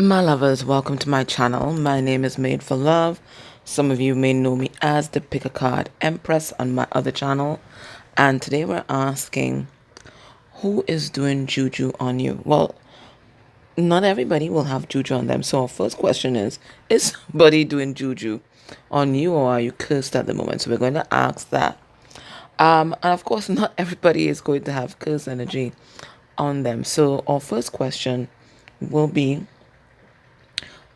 My lovers, welcome to my channel. My name is Made for Love. Some of you may know me as the Pick a Card Empress on my other channel. And today we're asking, who is doing juju on you? Well, not everybody will have juju on them. So our first question is somebody doing juju on you, or are you cursed at the moment? So we're going to ask that. And of course, not everybody is going to have curse energy on them. So our first question will be,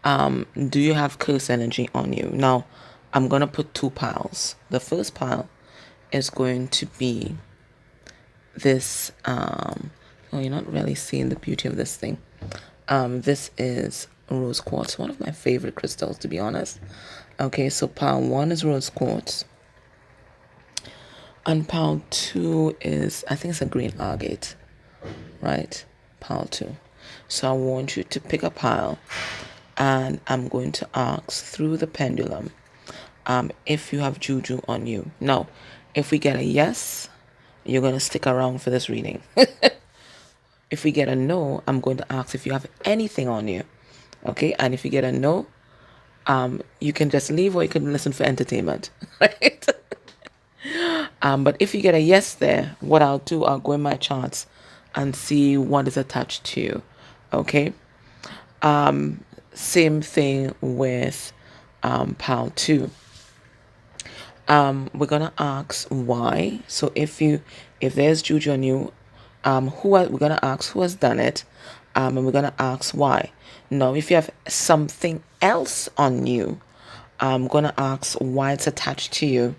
do you have curse energy on you? Now, I'm going to put two piles. The first pile is going to be this, oh, you're not really seeing the beauty of this thing. This is rose quartz, one of my favorite crystals, to be honest. Okay, so pile one is rose quartz. And pile two is, I think it's a green agate, right? Pile two. So I want you to pick a pile, and I'm going to ask through the pendulum if you have juju on you. Now, if we get a yes, you're going to stick around for this reading. If we get a no, I'm going to ask if you have anything on you. Okay, and if you get a no, you can just leave, or you can listen for entertainment. Right? But if you get a yes there, what I'll do, I'll go in my charts and see what is attached to you. Okay. Same thing with pile two. We're gonna ask why. So if there's juju on you, we're gonna ask who has done it, and we're gonna ask why. Now, if you have something else on you, I'm gonna ask why it's attached to you,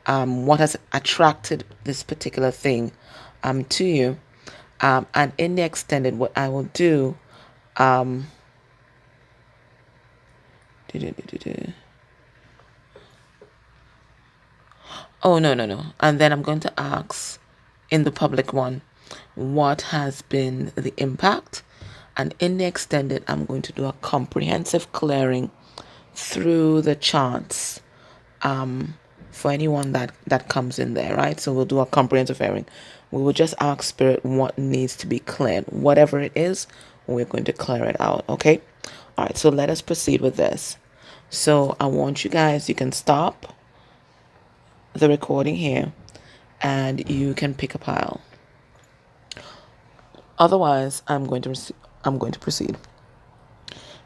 what has attracted this particular thing to you, and in the extended, what I will do, oh, no. And then I'm going to ask in the public one, what has been the impact? And in the extended, I'm going to do a comprehensive clearing through the charts for anyone that comes in there, right? So we'll do a comprehensive clearing. We will just ask Spirit what needs to be cleared. Whatever it is, we're going to clear it out, okay? All right, so let us proceed with this. So I want you guys, you can stop the recording here and you can pick a pile. Otherwise, I'm going to proceed.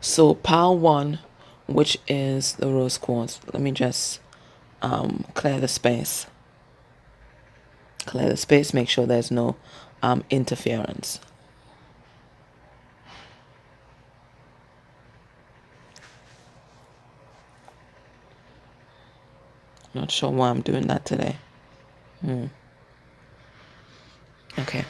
So pile one, which is the rose quartz. Let me just clear the space. Clear the space. Make sure there's no interference. Not sure why I'm doing that today. Okay.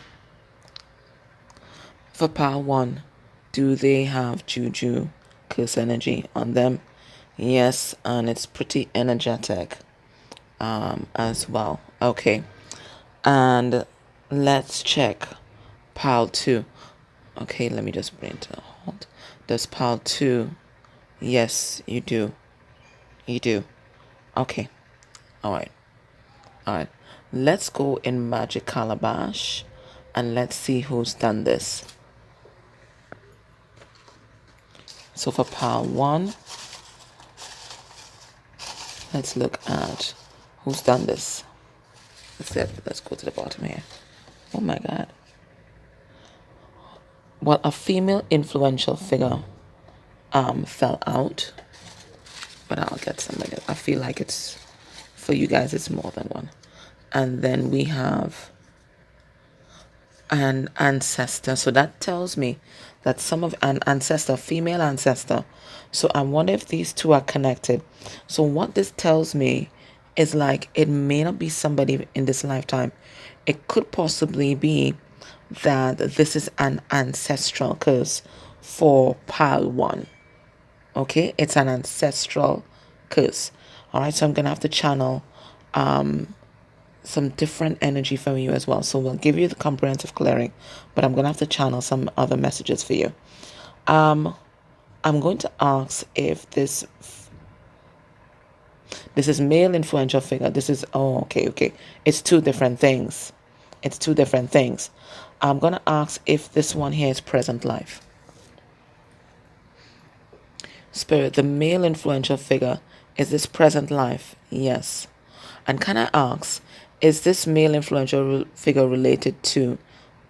For pile one, do they have juju, curse energy on them? Yes, and it's pretty energetic as well. Okay. And let's check pile two. Okay, let me just bring it to a halt. Does pile two? Yes, you do. You do. Okay. All right. Let's go in Magic Calabash and let's see who's done this. So for pile one, let's look at who's done this. Let's go to the bottom here. Oh my God. Well, a female influential figure fell out, but I'll get somebody. I feel like it's, for you guys, it's more than one. And then we have an ancestor. So that tells me that some of an ancestor, female ancestor. So I wonder if these two are connected. So what this tells me is, like, it may not be somebody in this lifetime. It could possibly be that this is an ancestral curse for pile one. Okay, it's an ancestral curse. All right, so I'm gonna have to channel some different energy from you as well. So we'll give you the comprehensive clearing, but I'm gonna have to channel some other messages for you. I'm going to ask if this is male influential figure. This is, okay. It's two different things. I'm gonna ask if this one here is present life. Spirit, the male influential figure, is this present life? Yes. And can I ask, is this male influential figure related to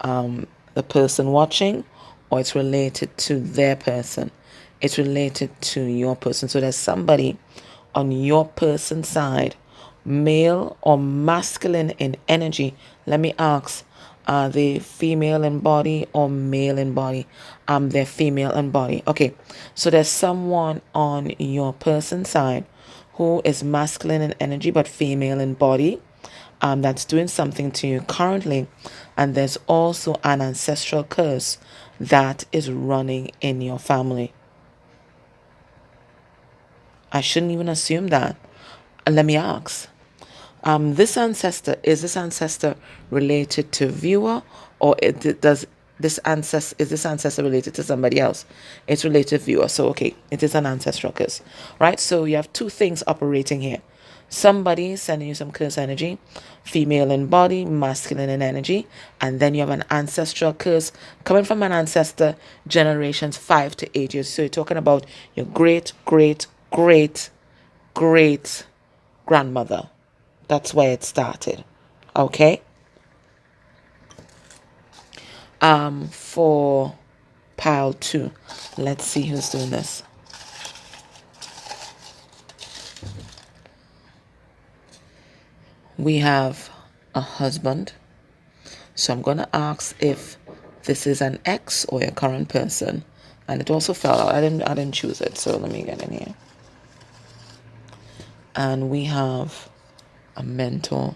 the person watching, or it's related to their person? It's related to your person. So there's somebody on your person side, male or masculine in energy. Let me ask, are they female in body or male in body? They're female in body. Okay, so there's someone on your person side who is masculine in energy but female in body, that's doing something to you currently. And there's also an ancestral curse that is running in your family. I shouldn't even assume that. Let me ask. Is this ancestor related to viewer, or does this ancestor, is this ancestor related to somebody else? It's related to viewer. So okay, it is an ancestral curse, right? So you have two things operating here. Somebody sending you some curse energy, female in body, masculine in energy, and then you have an ancestral curse coming from an ancestor generations 5 to 8 years. So you're talking about your great great great great grandmother. That's where it started. Okay. For pile 2, let's see who's doing this. We have a husband. So I'm gonna ask if this is an ex or your current person. And it also fell out. I didn't choose it, so let me get in here. And we have a mentor.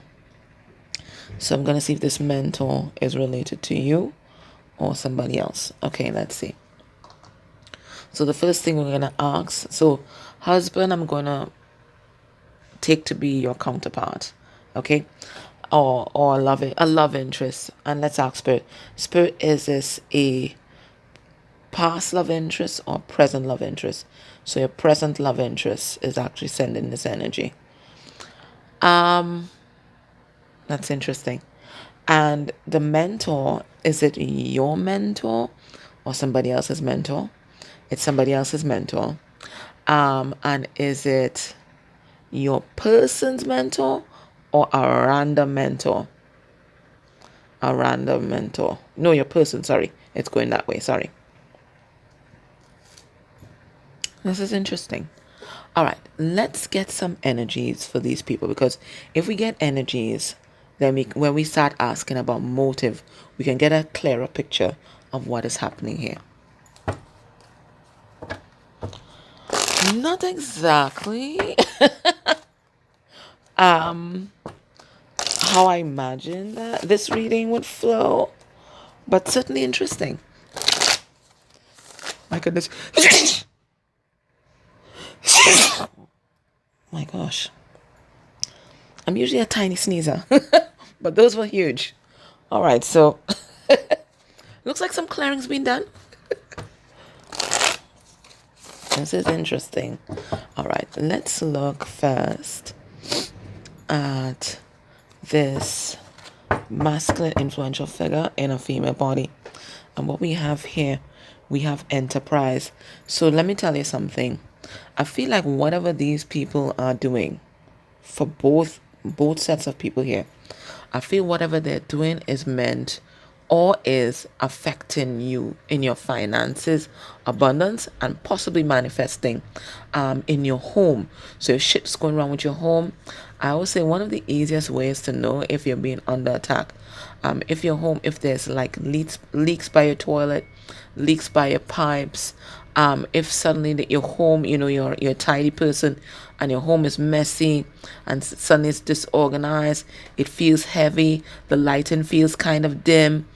So I'm going to see if this mentor is related to you or somebody else. Okay, let's see. So the first thing we're going to ask, so husband, I'm going to take to be your counterpart. Okay? Or a love interest. And let's ask Spirit. Spirit, is this a past love interest or present love interest? So your present love interest is actually sending this energy. That's interesting. And the mentor, is it your mentor or somebody else's mentor? It's somebody else's mentor. And is it your person's mentor or a random mentor? A random mentor. No, your person, sorry. It's going that way, sorry. This is interesting. All right, let's get some energies for these people, because if we get energies, then when we start asking about motive, we can get a clearer picture of what is happening here. Not exactly how I imagined that this reading would flow, but certainly interesting. My goodness. My gosh. I'm usually a tiny sneezer, but those were huge. All right, so looks like some clearing's been done. This is interesting. All right, let's look first at this masculine influential figure in a female body. And what we have here, we have enterprise. So let me tell you something. I feel like whatever these people are doing, for both sets of people here, I feel whatever they're doing is meant or is affecting you in your finances, abundance, and possibly manifesting in your home. So if shit's going wrong with your home, I would say one of the easiest ways to know if you're being under attack, if your home, if there's like leaks by your toilet, leaks by your pipes, if suddenly your home, you're a tidy person and your home is messy and suddenly it's disorganized, it feels heavy, the lighting feels kind of dim,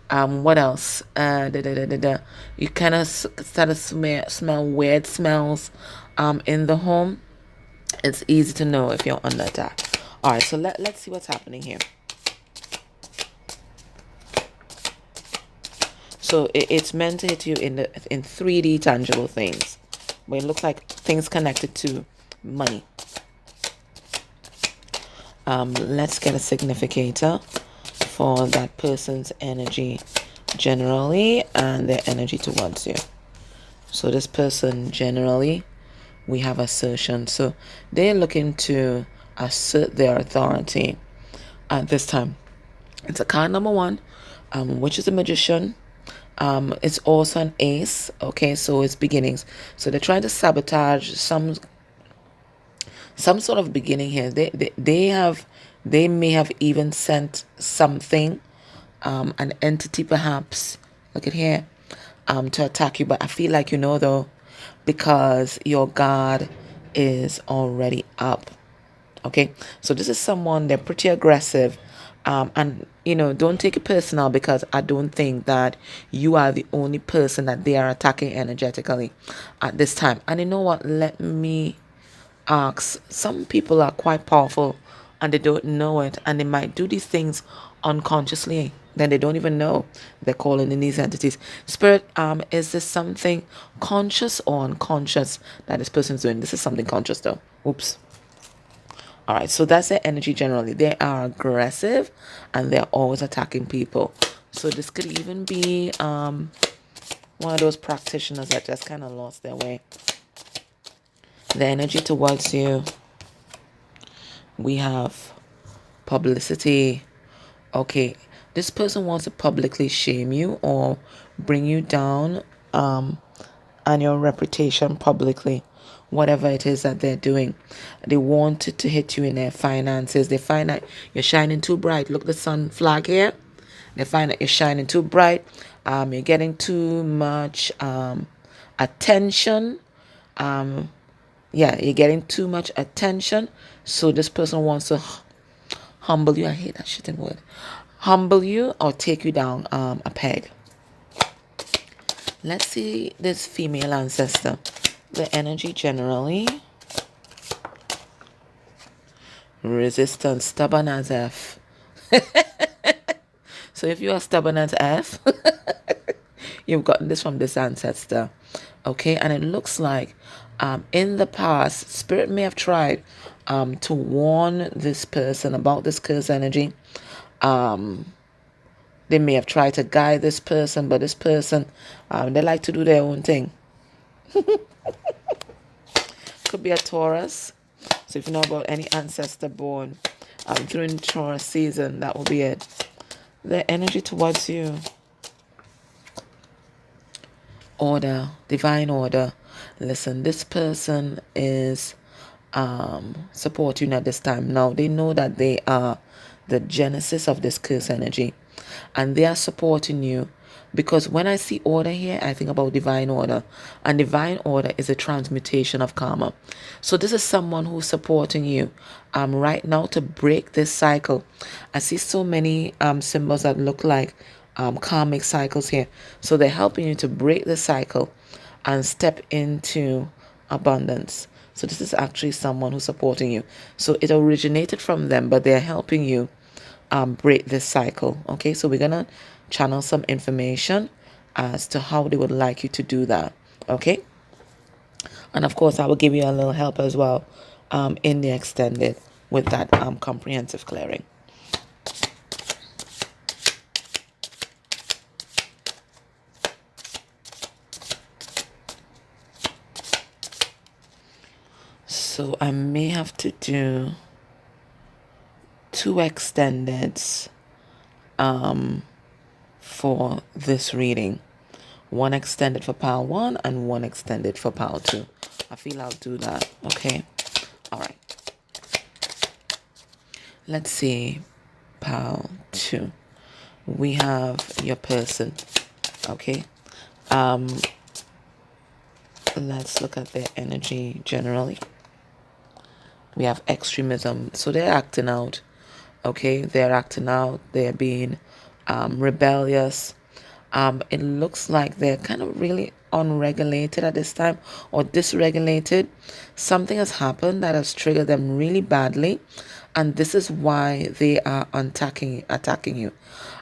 what else? You kind of start to smell weird smells in the home. It's easy to know if you're under attack. All right, so let's see what's happening here. So it's meant to hit you in 3D tangible things, but it looks like things connected to money. Let's get a significator for that person's energy generally and their energy towards you. So this person generally, we have assertion. So they're looking to assert their authority at this time. It's a card number one, which is a magician. It's also an ace. Okay, so it's beginnings. So they're trying to sabotage some sort of beginning here. They may have even sent something, an entity perhaps. Look at here, to attack you. But I feel like though, because your guard is already up. Okay, so this is someone, they're pretty aggressive, and don't take it personal, because I don't think that you are the only person that they are attacking energetically at this time. And you know what? Let me ask. Some people are quite powerful and they don't know it, and they might do these things unconsciously. Then they don't even know they're calling in these entities. Spirit, is this something conscious or unconscious that this person's doing? This is something conscious though. Oops. All right, so that's their energy generally. They are aggressive and they're always attacking people. So this could even be one of those practitioners that just kind of lost their way. The energy towards you, we have publicity. Okay, this person wants to publicly shame you or bring you down, and your reputation publicly. Whatever it is that they're doing, they want it to hit you in their finances. They find that you're shining too bright. Look at the sun flag here. They find that you're shining too bright. You're getting too much attention. Yeah, you're getting too much attention. So this person wants to humble you. I hate that shitting word. Humble you or take you down a peg. Let's see this female ancestor. The energy generally. Resistance, stubborn as F. So if you are stubborn as F, you've gotten this from this ancestor. Okay, and it looks like in the past, Spirit may have tried to warn this person about this curse energy. They may have tried to guide this person, but this person, they like to do their own thing. Could be a Taurus. So if you know about any ancestor born during Taurus season, that will be it. The energy towards you. Order, divine order. Listen, this person is supporting at this time. Now, they know that they are the genesis of this curse energy, and they are supporting you, because when I see order here, I think about divine order, and divine order is a transmutation of karma. So this is someone who's supporting you right now to break this cycle. I see so many symbols that look like karmic cycles here. So they're helping you to break the cycle and step into abundance. So this is actually someone who's supporting you. So it originated from them, but they're helping you break this cycle. Okay, so we're gonna channel some information as to how they would like you to do that. Okay, and of course I will give you a little help as well in the extended with that comprehensive clearing. So I may have to do 2 extendeds for this reading. 1 extended for pile 1 and 1 extended for pile 2. I feel I'll do that. Okay. All right. Let's see. Pile 2. We have your person. Okay. Let's look at their energy generally. We have extremism. So they're acting out. Okay, they're acting out. They're being rebellious. It looks like they're kind of really unregulated at this time, or dysregulated. Something has happened that has triggered them really badly, and this is why they are attacking you.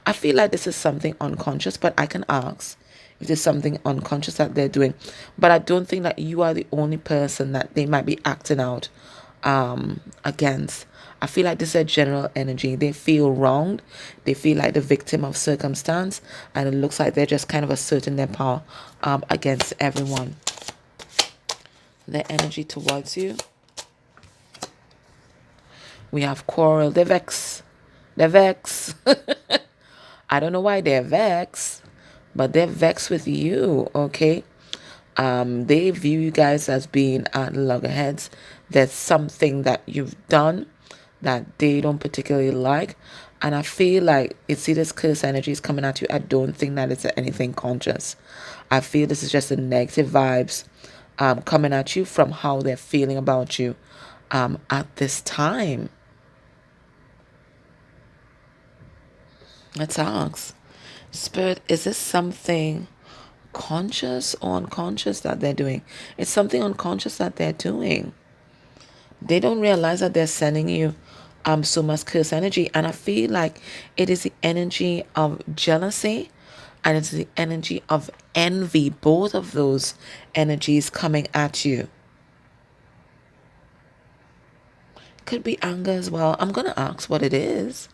I feel like this is something unconscious, but I can ask if there's something unconscious that they're doing. But I don't think that you are the only person that they might be acting out against. I feel like this is a general energy. They feel wronged. They feel like the victim of circumstance. And it looks like they're just kind of asserting their power against everyone. Their energy towards you. We have quarrel. They're vexed. They're vexed. I don't know why they're vexed, but they're vexed with you, okay? They view you guys as being at loggerheads. There's something that you've done that they don't particularly like. And I feel like see this curse energy is coming at you. I don't think that it's anything conscious. I feel this is just the negative vibes coming at you from how they're feeling about you at this time. Let's ask. Spirit, is this something conscious or unconscious that they're doing? It's something unconscious that they're doing. They don't realize that they're sending you so much curse energy. And I feel like it is the energy of jealousy and it's the energy of envy. Both of those energies coming at you. Could be anger as well. I'm going to ask what it is.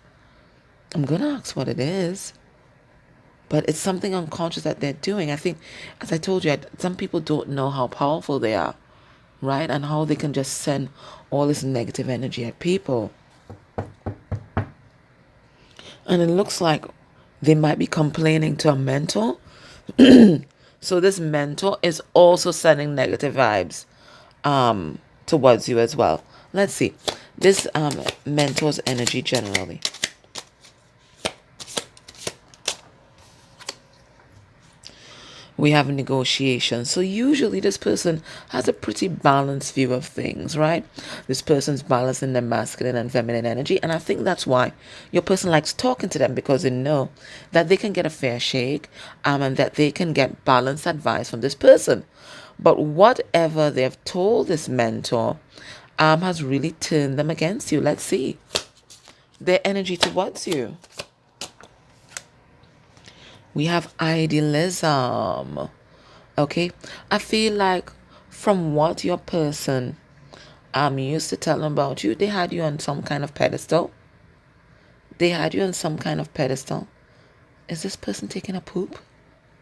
But it's something unconscious that they're doing. I think, as I told you, some people don't know how powerful they are, right? And how they can just send all this negative energy at people. And it looks like they might be complaining to a mentor. So this mentor is also sending negative vibes towards you as well. Let's see. This mentor's energy generally. We have negotiations. So usually this person has a pretty balanced view of things, right? This person's balancing their masculine and feminine energy. And I think that's why your person likes talking to them, because they know that they can get a fair shake and that they can get balanced advice from this person. But whatever they've told this mentor has really turned them against you. Let's see. Their energy towards you. We have idealism. Okay, I feel like from what your person used to tell them about you, they had you on some kind of pedestal. Is this person taking a poop?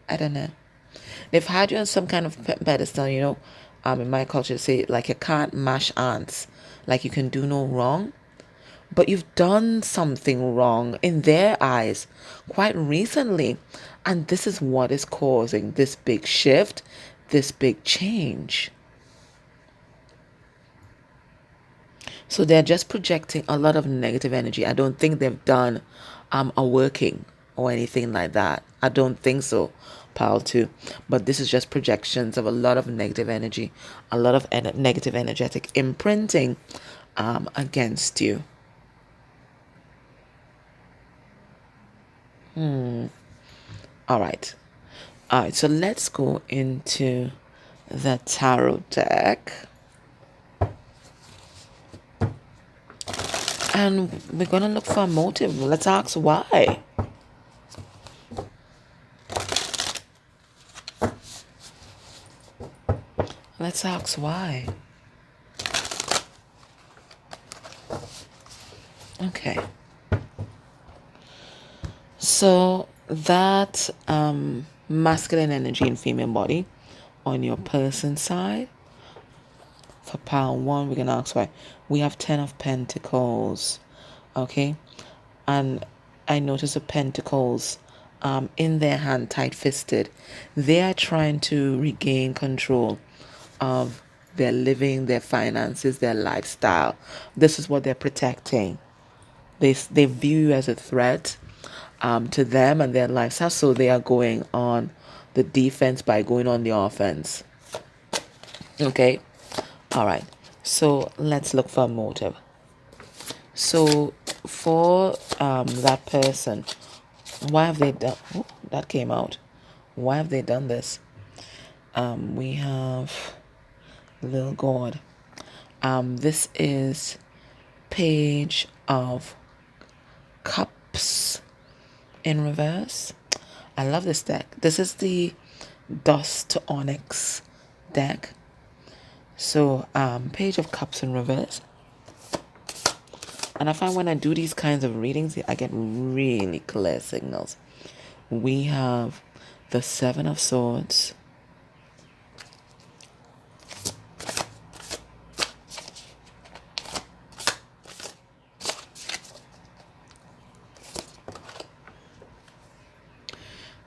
I don't know. They've had you on some kind of pedestal, you know. In my culture, say like you can't mash ants, like you can do no wrong. But you've done something wrong in their eyes quite recently. And this is what is causing this big shift, this big change. So they're just projecting a lot of negative energy. I don't think they've done a working or anything like that. I don't think so, pal, too. But this is just projections of a lot of negative energy, a lot of negative energetic imprinting against you. All right. So let's go into the tarot deck. And we're going to look for a motive. Let's ask why. Let's ask why. Okay. So that masculine energy and female body on your person's side. For pile 1, we're going to ask why. We have 10 of Pentacles. Okay. And I notice the Pentacles in their hand, tight-fisted. They are trying to regain control of their living, their finances, their lifestyle. This is what they're protecting. They view you as a threat to them and their lifestyle, so they are going on the defense by going on the offense. Okay. All right. So let's look for a motive. So for that person, why have they done? Oh, that came out. Why have they done this? We have Little God. This is Page of Cups in reverse. I love this deck. This is the Dust to Onyx deck. So Page of Cups in reverse. And I find when I do these kinds of readings, I get really clear signals. We have the Seven of Swords.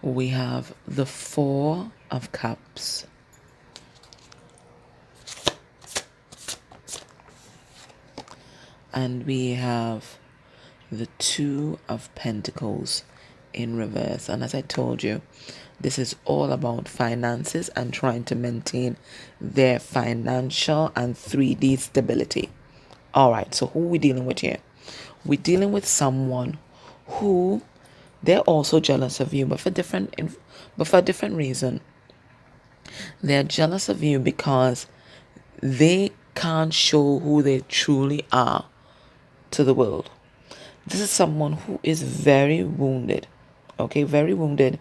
We have the Four of Cups. And we have the Two of Pentacles in reverse. And as I told you, this is all about finances and trying to maintain their financial and 3D stability. All right, so who are we dealing with here? We're dealing with someone who they're also jealous of you, but for a different reason. They're jealous of you because they can't show who they truly are to the world. This is someone who is very wounded. Okay, very wounded.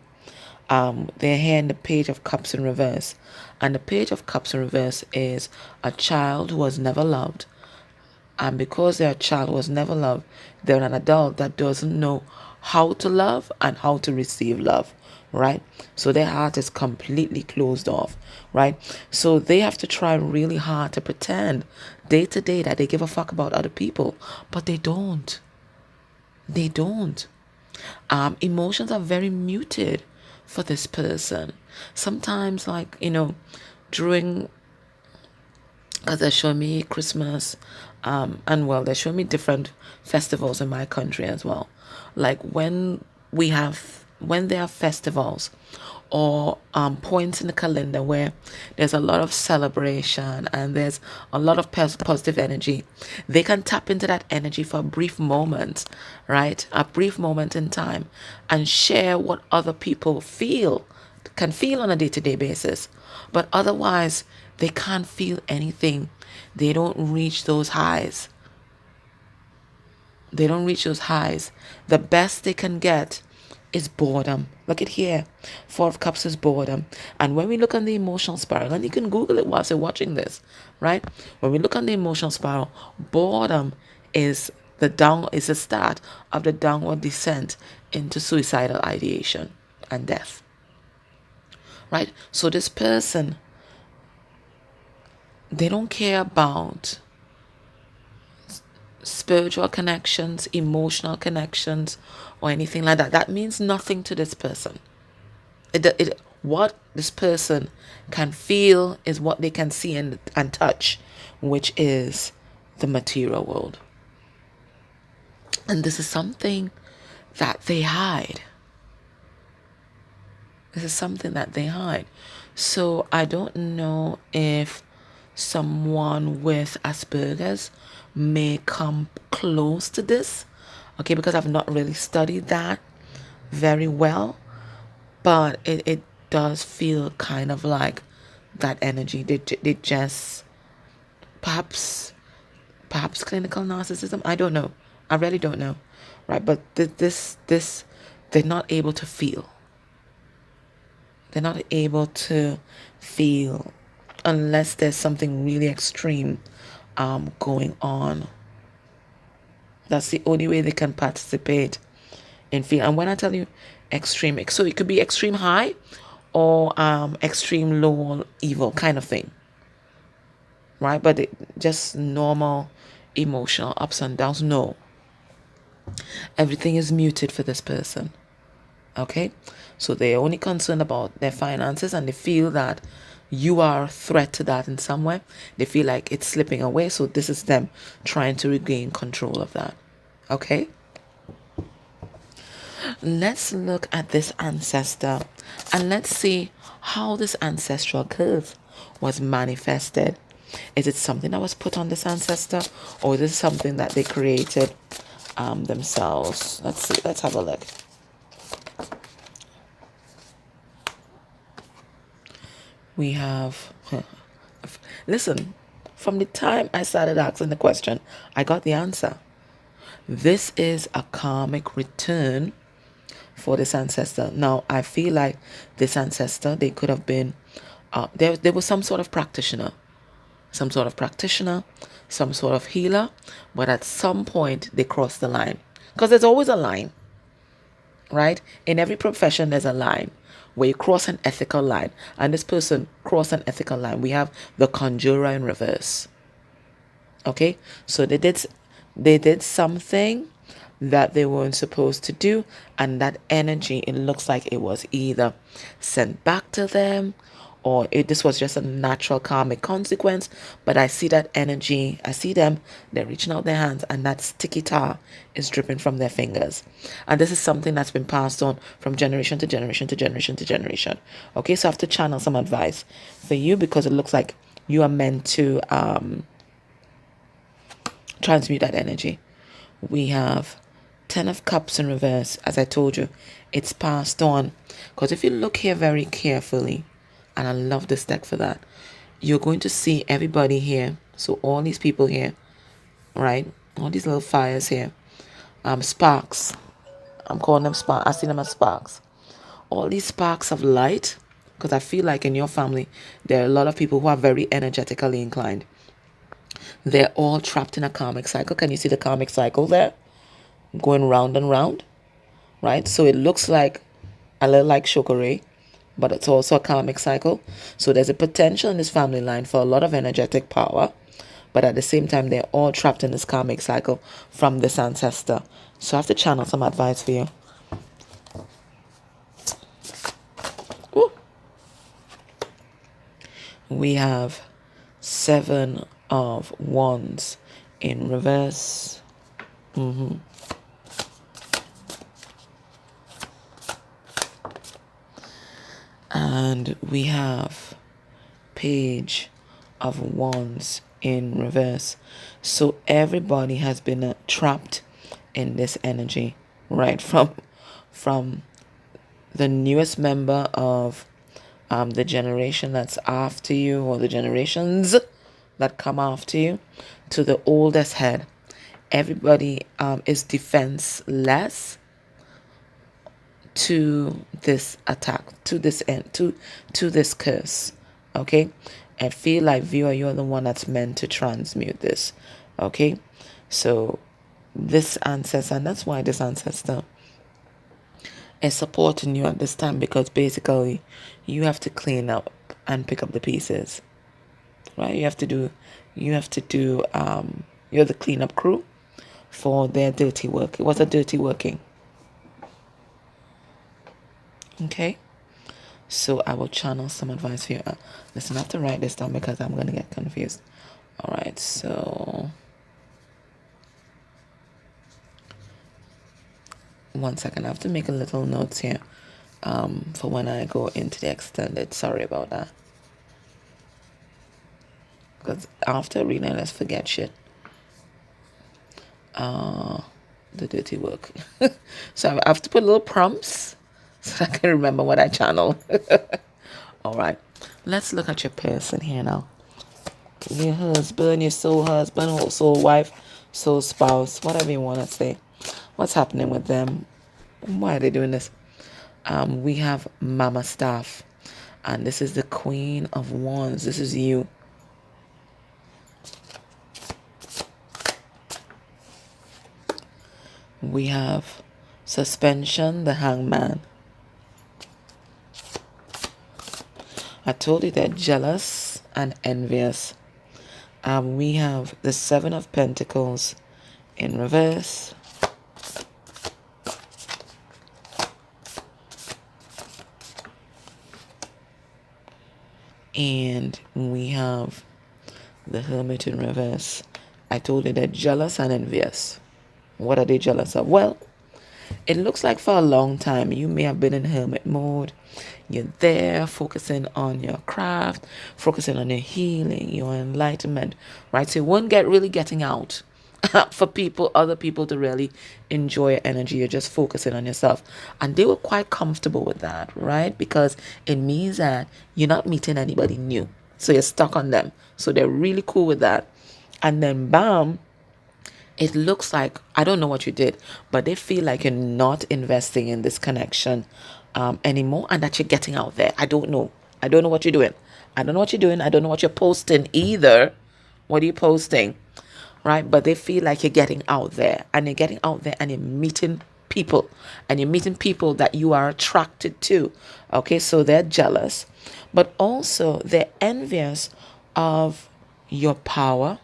They're here in the Page of Cups in reverse. And the Page of Cups in reverse is a child who was never loved. And because they're a child who was never loved, they're an adult that doesn't know how to love and how to receive love, right? So their heart is completely closed off, right? So they have to try really hard to pretend day to day that they give a fuck about other people, but they don't. They don't. Emotions are very muted for this person. Sometimes, like, during, because they're showing me Christmas, and well, they're showing me different festivals in my country as well. Like when there are festivals or points in the calendar where there's a lot of celebration and there's a lot of positive energy, they can tap into that energy for a brief moment, right? A brief moment in time, and share what other people can feel on a day-to-day basis. But otherwise, they can't feel anything. They don't reach those highs. They don't reach those highs. The best they can get is boredom. Look at here. Four of Cups is boredom. And when we look on the emotional spiral, and you can Google it whilst you're watching this, right? When we look on the emotional spiral, boredom is the start of the downward descent into suicidal ideation and death. Right? So this person, they don't care about spiritual connections, emotional connections, or anything like that. That means nothing to this person. What this person can feel is what they can see and touch, which is the material world. And this is something that they hide. This is something that they hide. So I don't know if someone with Asperger's may come close to this, okay, because I've not really studied that very well, but it does feel kind of like that energy. They just perhaps clinical narcissism. I don't know. I really don't know, right? But this they're not able to feel. They're not able to feel unless there's something really extreme going on. That's the only way they can participate in feel. And when I tell you extreme, so it could be extreme high or extreme low evil kind of thing, right? But just normal emotional ups and downs. No, everything is muted for this person. Okay, so they're only concerned about their finances, and they feel that you are a threat to that in some way. They feel like it's slipping away, so this is them trying to regain control of that. Okay, let's look at this ancestor and let's see how this ancestral curse was manifested. Is it something that was put on this ancestor, or is it something that they created themselves? Let's see. Let's have a look. We have, listen, from the time I started asking the question, I got the answer. This is a karmic return for this ancestor. Now, I feel like this ancestor, they could have been, there was some sort of practitioner. some sort of healer, but at some point they cross the line. Because there's always a line, right? In every profession, there's a line where you cross an ethical line, and this person crossed an ethical line. We have the conjurer in reverse. Okay, so they did something that they weren't supposed to do, and that energy, it looks like it was either sent back to them, or this was just a natural karmic consequence. But I see that energy, I see them, they're reaching out their hands, and that sticky tar is dripping from their fingers. And this is something that's been passed on from generation to generation to generation to generation. Okay, so I have to channel some advice for you, because it looks like you are meant to transmute that energy. We have 10 of Cups in reverse. As I told you, it's passed on. Because if you look here very carefully, and I love this deck for that, you're going to see everybody here. So all these people here, right? All these little fires here. Sparks. I'm calling them sparks. I see them as sparks. All these sparks of light. Because I feel like in your family, there are a lot of people who are very energetically inclined. They're all trapped in a karmic cycle. Can you see the karmic cycle there? Going round and round, right? So it looks like a little like Shokore, but it's also a karmic cycle. So there's a potential in this family line for a lot of energetic power, but at the same time, they're all trapped in this karmic cycle from this ancestor. So I have to channel some advice for you. Ooh. We have 7 of Wands in reverse. And we have Page of Wands in reverse. So everybody has been trapped in this energy, right? From the newest member of the generation that's after you, or the generations that come after you, to the oldest head. Everybody is defenseless to this attack, to this end, to this curse. Okay, I feel like, viewer, you're the one that's meant to transmute this. Okay, so this ancestor, and that's why this ancestor is supporting you at this time, because basically you have to clean up and pick up the pieces, right? You have to do you're the cleanup crew for their dirty work. It was a dirty working. Okay, so I will channel some advice for you. Listen, I have to write this down because I'm going to get confused. All right, so 1 second. I have to make a little notes here for when I go into the extended. Sorry about that. Because after reading, let's forget shit. The dirty work. So I have to put little prompts so I can remember what I channel. All right, let's look at your person here now. Your husband, your soul husband, or soul wife, soul spouse, whatever you want to say. What's happening with them? Why are they doing this? We have Mama Staff, and this is the Queen of Wands. This is you. We have Suspension, the Hangman. I told you they're jealous and envious. We have the 7 of Pentacles in reverse. And we have the Hermit in reverse. I told you they're jealous and envious. What are they jealous of? Well, it looks like for a long time you may have been in hermit mode. You're there focusing on your craft, focusing on your healing, your enlightenment, right? So you won't really getting out for other people to really enjoy your energy. You're just focusing on yourself. And they were quite comfortable with that, right? Because it means that you're not meeting anybody new. So you're stuck on them. So they're really cool with that. And then bam, it looks like, I don't know what you did, but they feel like you're not investing in this connection anymore, and that you're getting out there. I don't know what you're doing. I don't know what you're doing. I don't know what you're posting either. What are you posting? right? But they feel like you're getting out there, and you're getting out there and you're meeting people, and you're meeting people that you are attracted to. Okay, so they're jealous, but also they're envious of your power.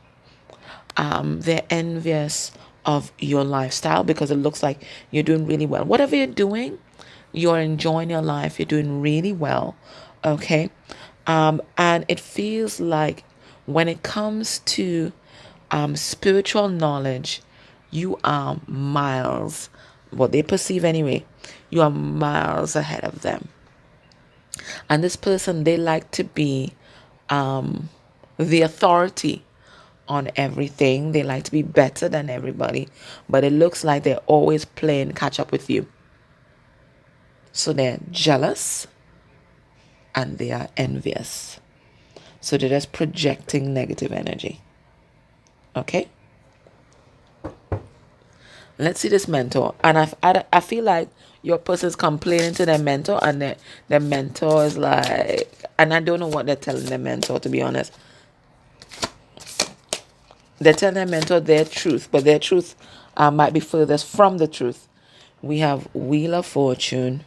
They're envious of your lifestyle because it looks like you're doing really well. Whatever you're doing, you're enjoying your life, you're doing really well. Okay. And it feels like when it comes to spiritual knowledge, you are miles, what they perceive anyway, you are miles ahead of them. And this person, they like to be the authority on everything. They like to be better than everybody, but it looks like they're always playing catch up with you. So they're jealous and they are envious. So they're just projecting negative energy. Okay? Let's see this mentor. And I feel like your person's complaining to their mentor, and their mentor is like, and I don't know what they're telling their mentor, to be honest. They're telling their mentor their truth, but their truth might be furthest from the truth. We have Wheel of Fortune.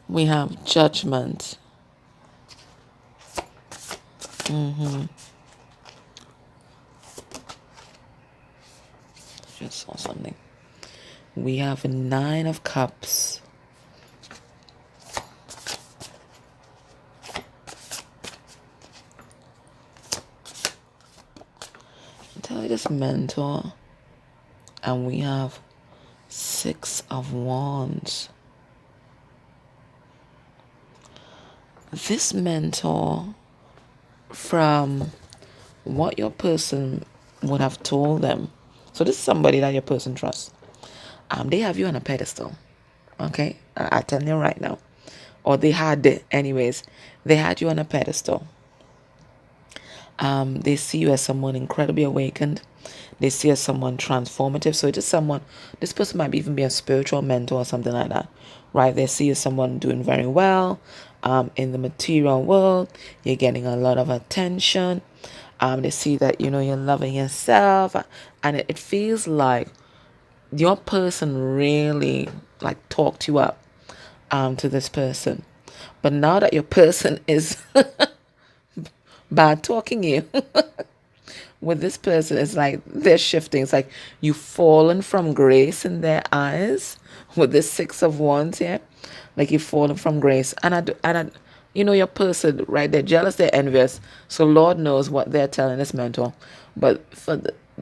We have Judgment. Just saw something. We have 9 of Cups. Tell you this mentor. And we have 6 of Wands. This mentor, from what your person would have told them. So this is somebody that your person trusts. They have you on a pedestal. Okay? I tell you right now. Or they had, anyways. They had you on a pedestal. They see you as someone incredibly awakened. They see you as someone transformative. So just someone, this person might even be a spiritual mentor or something like that, right? They see you as someone doing very well in the material world. You're getting a lot of attention. They see that, you're loving yourself. And it feels like your person really like talked you up to this person. But now that your person is bad talking you with this person, it's like they're shifting. It's like you've fallen from grace in their eyes with this 6 of Wands here. Like you've fallen from grace. And your person, right? They're jealous, they're envious. So Lord knows what they're telling this mentor. But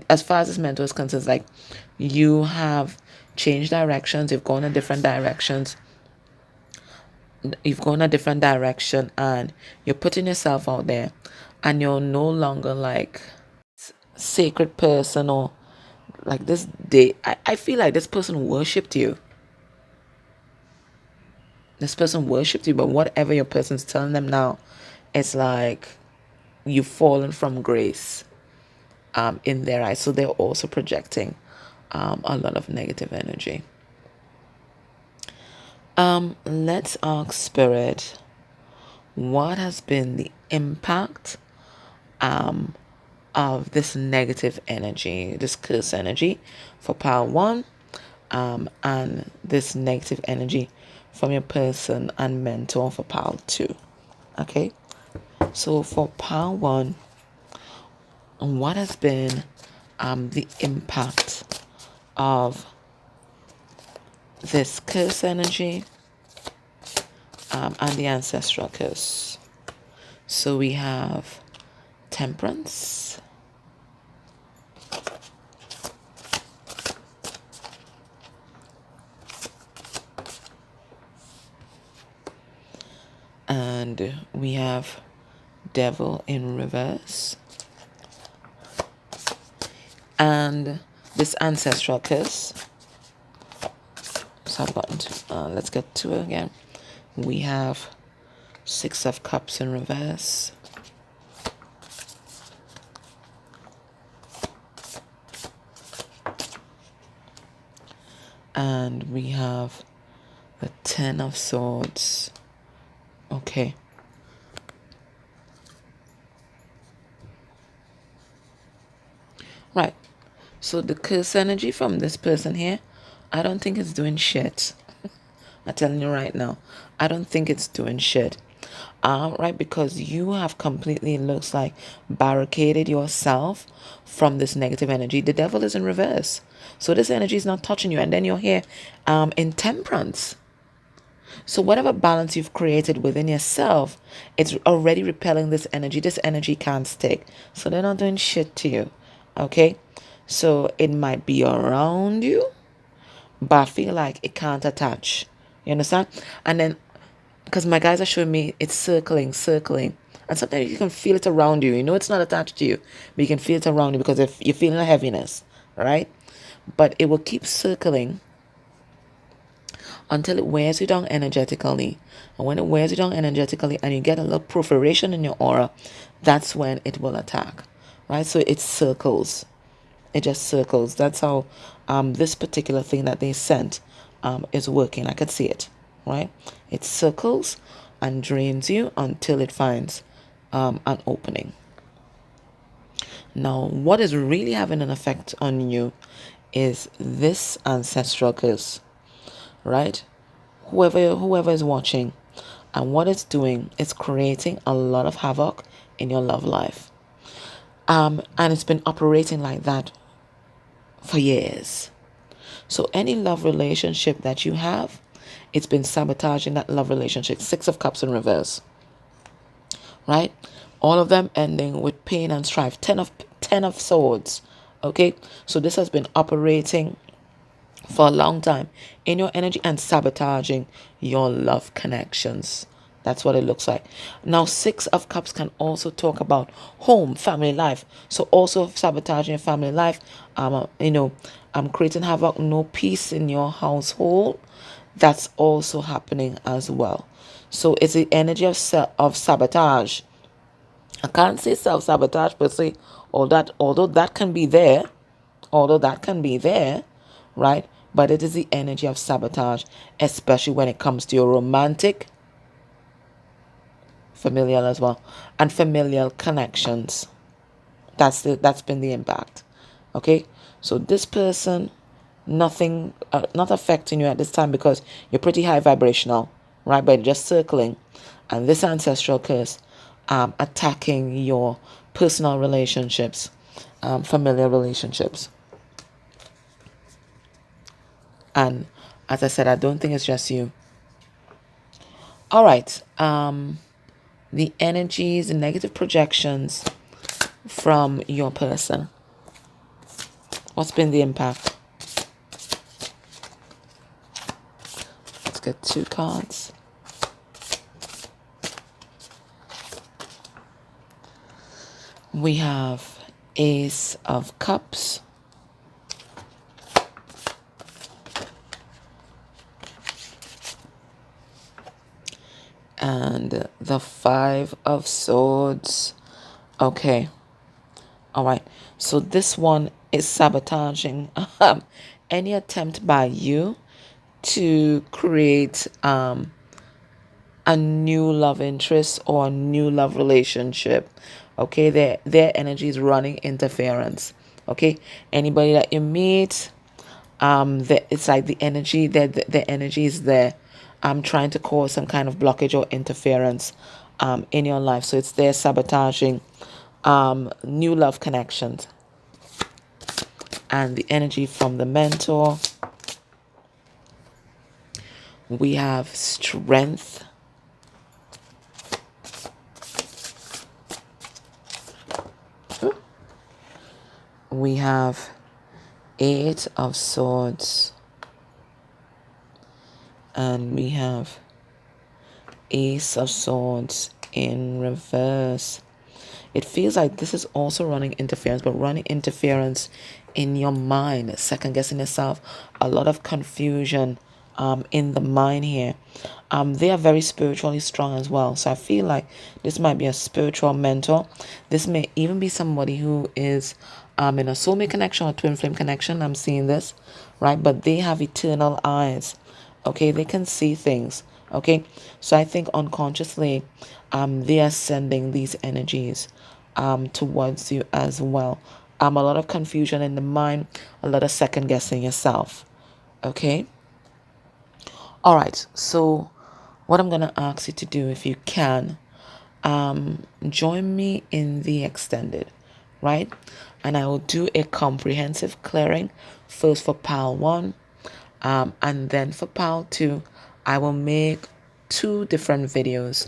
as far as this mentor is concerned, it's like you have changed directions. You've gone in different directions. You've gone a different direction, and you're putting yourself out there, and you're no longer like sacred person, or like this day. I feel like this person worshipped you. This person worshipped you, but whatever your person's telling them now, it's like you've fallen from grace in their eyes. So they're also projecting a lot of negative energy. Let's ask Spirit, what has been the impact of this negative energy, this curse energy for pile 1, and this negative energy from your person and mentor for pile 2. Okay, so for pile 1, what has been the impact of this curse energy and the ancestral curse? So we have Temperance, and we have Devil in reverse, and this ancestral curse. So I've gotten to, let's get to it again. We have 6 of Cups in reverse, and we have the Ten of Swords. Okay. Right. So the curse energy from this person here, I don't think it's doing shit. I'm telling you right now, I don't think it's doing shit. Right, because you have completely, looks like, barricaded yourself from this negative energy. The devil is in reverse. So this energy is not touching you. And then you're here in temperance. So whatever balance you've created within yourself, it's already repelling this energy. This energy can't stick. So they're not doing shit to you. Okay? So it might be around you, but I feel like it can't attach. You understand? And then, because my guys are showing me it's circling, circling. And sometimes you can feel it around you. You know it's not attached to you, but you can feel it around you because if you're feeling a heaviness, right? But it will keep circling until it wears you down energetically. And when it wears you down energetically and you get a little proliferation in your aura, that's when it will attack, right? So it circles. It just circles. That's how this particular thing that they sent is working. I could see it, right? It circles and drains you until it finds an opening. Now, what is really having an effect on you is this ancestral curse, right? Whoever is watching, and what it's doing is creating a lot of havoc in your love life. And it's been operating like that for years. So any love relationship that you have, it's been sabotaging that love relationship. Six of Cups in reverse, right? All of them ending with pain and strife. Ten of Swords. Okay, so this has been operating for a long time in your energy and sabotaging your love connections. That's what it looks like. Now, Six of Cups can also talk about home, family life. So also sabotaging your family life. Creating havoc, no peace in your household. That's also happening as well. So it's the energy of sabotage. I can't say self-sabotage per se, although that can be there, right? But it is the energy of sabotage, especially when it comes to your romantic, familial as well, and familial connections. That's been the impact. Okay, so this person, nothing, not affecting you at this time because you're pretty high vibrational, right? But just circling, and this ancestral curse, attacking your personal relationships, familiar relationships. And as I said, I don't think it's just you. All right. The energies, the negative projections from your person. What's been the impact? Let's get 2 cards. We have Ace of Cups. And the 5 of Swords. Okay. All right. So this one is sabotaging any attempt by you to create a new love interest or a new love relationship. Okay. Their energy is running interference. Okay. Anybody that you meet, it's like the energy that the energy is there. Trying to cause some kind of blockage or interference in your life. So it's there sabotaging new love connections. And the energy from the mentor. We have strength. We have 8 of Swords. And we have Ace of Swords in reverse. It feels like this is also running interference, but running interference in your mind, second guessing yourself, a lot of confusion in the mind here. They are very spiritually strong as well. So I feel like this might be a spiritual mentor. This may even be somebody who is in a soulmate connection or twin flame connection. I'm seeing this, right? But they have eternal eyes. Okay, they can see things. Okay, so I think unconsciously they are sending these energies towards you as well. A lot of confusion in the mind, a lot of second guessing yourself. Okay, all right, so what I'm gonna ask you to do, if you can, join me in the extended, right? And I will do a comprehensive clearing first for pile 1, and then for pile 2 I will make 2 different videos,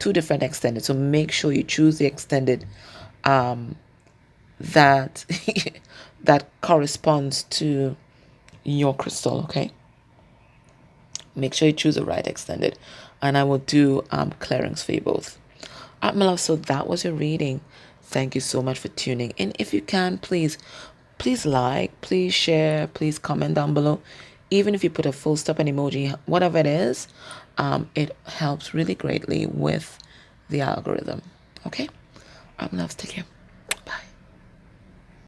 2 different extended. So make sure you choose the extended that that corresponds to your crystal. Okay, make sure you choose the right extended, and I will do clearings for you both. My love, so that was your reading. Thank you so much for tuning in. If you can, please like, please share, please comment down below. Even if you put a full stop, an emoji, whatever it is, it helps really greatly with the algorithm. Okay, my loves, take care.